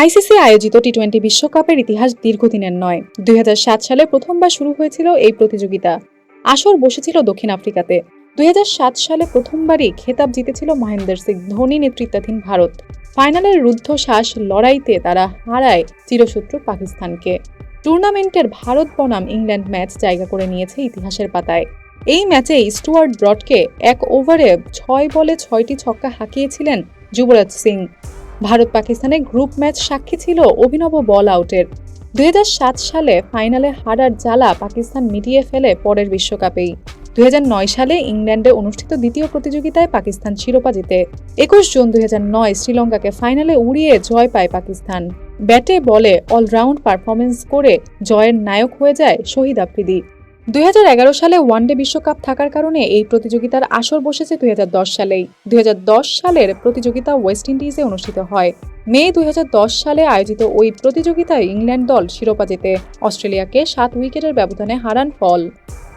ICC আয়োজিত টি-20 বিশ্বকাপের ইতিহাস দীর্ঘদিনের নয়। 2007 সালে প্রথমবার শুরু হয়েছিল এই প্রতিযোগিতা। আসর বসেছিল দক্ষিণ আফ্রিকাতে। 2007 সালে প্রথমবারই খেতাব জিতেছিল মহেন্দ্র সিং ধোনি নেতৃত্বাধীন ভারত। ফাইনালের রুদ্ধশ্বাস লড়াইতে তারা হারায় চিরশত্রু পাকিস্তানকে। টুর্নামেন্টের ভারত বনাম ইংল্যান্ড ম্যাচ জায়গা করে নিয়েছে ইতিহাসের পাতায়। এই ম্যাচেই স্টুয়ার্ট ব্রডকে 1 ওভারে 6 বলে 6টি ছক্কা হাঁকিয়েছিলেন যুবরাজ সিং। ভারত পাকিস্তানের গ্রুপ ম্যাচ সাক্ষী ছিল অভিনব বল আউটের। 2007 সালে ফাইনালে হারার জ্বালা পাকিস্তান মিটিয়ে ফেলে পরের বিশ্বকাপেই। 2009 সালে ইংল্যান্ডে অনুষ্ঠিত দ্বিতীয় প্রতিযোগিতায় পাকিস্তান শিরোপা জিতে। 21 জুন 2009 শ্রীলঙ্কাকে ফাইনালে উড়িয়ে জয় পায় পাকিস্তান। ব্যাটে বলে অলরাউন্ড পারফরমেন্স করে জয়ের নায়ক হয়ে যায় শহীদ আফ্রিদি। 2011 সালে ওয়ানডে বিশ্বকাপ থাকার কারণে এই প্রতিযোগিতার আসর বসেছে 2010 সালেই। 2010 সালের প্রতিযোগিতা ওয়েস্ট ইন্ডিজে অনুষ্ঠিত হয়। মে 2010 সালে আয়োজিত ওই প্রতিযোগিতায় ইংল্যান্ড দল শিরোপা জিতে অস্ট্রেলিয়াকে 7 উইকেটের ব্যবধানে হারান ফল।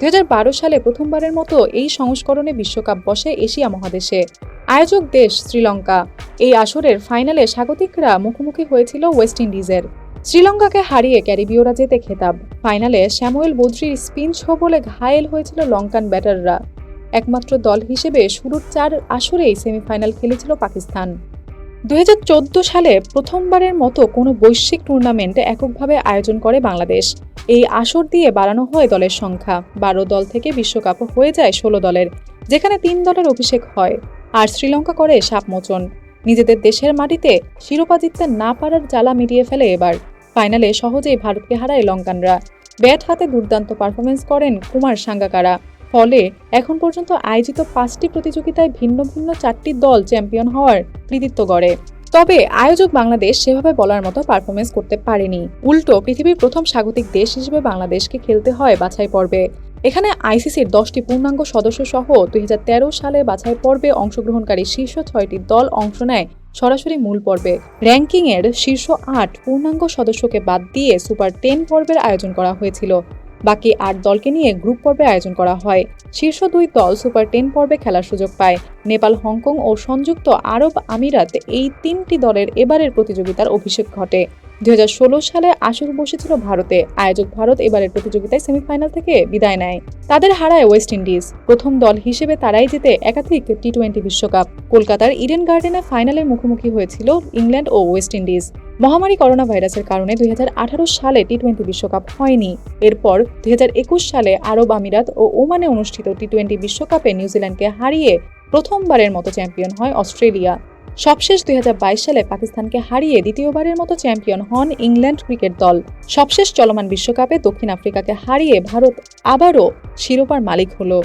2012 সালে প্রথমবারের মতো এই সংস্করণে বিশ্বকাপ বসে এশিয়া মহাদেশে। আয়োজক দেশ শ্রীলঙ্কা। এই আসরের ফাইনালে স্বাগতিকরা মুখোমুখি হয়েছিল ওয়েস্ট ইন্ডিজের। শ্রীলঙ্কাকে হারিয়ে ক্যারিবীয়রা জেতে খেতাব। ফাইনালে স্যামুয়েল বদ্রির স্পিন বলে ঘায়েল হয়েছিল লঙ্কান ব্যাটাররা। একমাত্র দল হিসেবে শুরুর 4 আসরেই সেমিফাইনাল খেলেছিল পাকিস্তান। 2014 সালে প্রথমবারের মতো কোনো বৈশ্বিক টুর্নামেন্ট এককভাবে আয়োজন করে বাংলাদেশ। এই আসর দিয়ে বাড়ানো হয় দলের সংখ্যা। 12 দল থেকে বিশ্বকাপ হয়ে যায় 16 দলের, যেখানে 3 দলের অভিষেক হয়। আর শ্রীলঙ্কা করে সাপমোচন। নিজেদের দেশের মাটিতে শিরোপা জিততে না পারার জ্বালা মিটিয়ে ফেলে এবার। ফাইনালে সহজেই ভারতকে হারায় লঙ্কানরা। ব্যাট হাতে দুর্দান্ত পারফরমেন্স করেন কুমার সাঙ্গাকারা। ফলে এখন পর্যন্ত আয়োজিত 5টি প্রতিযোগিতায় ভিন্ন ভিন্ন 4টি দল চ্যাম্পিয়ন হওয়ার কৃতিত্ব গড়ে। তবে আয়োজক বাংলাদেশ সেভাবে বলার মতো পারফরমেন্স করতে পারেনি। উল্টো পৃথিবীর প্রথম স্বাগতিক দেশ হিসেবে বাংলাদেশকে খেলতে হয় বাছাই পর্বে। এখানে আইসিসির 10টি পূর্ণাঙ্গ সদস্য সহ 2013 সালে বাছাই পর্বে অংশগ্রহণকারী শীর্ষ 6টি দল অংশ নেয় সরাসরি মূল পর্বে। র্যাঙ্কিংয়ের শীর্ষ 8 পূর্ণাঙ্গ সদস্যকে বাদ দিয়ে সুপার 10 পর্বের আয়োজন করা হয়েছিল। বাকি 8 দলকে নিয়ে গ্রুপ পর্বে আয়োজন করা হয়। শীর্ষ 2 দল সুপার 10 পর্বে খেলার সুযোগ পায়। নেপাল, হংকং ও সংযুক্ত আরব আমিরাত এই 3টি দলের এবারের প্রতিযোগিতার অভিষেক ঘটে। 2016 সালে আসর বসেছিল ভারতে। আয়োজক ভারত এবারের প্রতিযোগিতায় সেমিফাইনাল থেকে বিদায় নেয়। তাদের হারায় ওয়েস্ট ইন্ডিজ। প্রথম দল হিসেবে তারাই জিতে একাধিক টি-20 বিশ্বকাপ। কলকাতার ইডেন গার্ডেনে ফাইনালের মুখোমুখি হয়েছিল ইংল্যান্ড ও ওয়েস্ট ইন্ডিজ। মহামারী করোনা ভাইরাসের কারণে 2018 সালে টি-20 বিশ্বকাপ হয়নি। এরপর 2021 সালে আরব আমিরাত ও ওমানে অনুষ্ঠিত টি-20 বিশ্বকাপে নিউজিল্যান্ডকে হারিয়ে প্রথমবারের মতো চ্যাম্পিয়ন হয় অস্ট্রেলিয়া। সবশেষ 2022 সালে পাকিস্তানকে হারিয়ে দ্বিতীয়বারের মতো চ্যাম্পিয়ন হন ইংল্যান্ড ক্রিকেট দল। সবশেষ চলমান বিশ্বকাপে দক্ষিণ আফ্রিকাকে হারিয়ে ভারত আবারও শিরোপার মালিক হলো।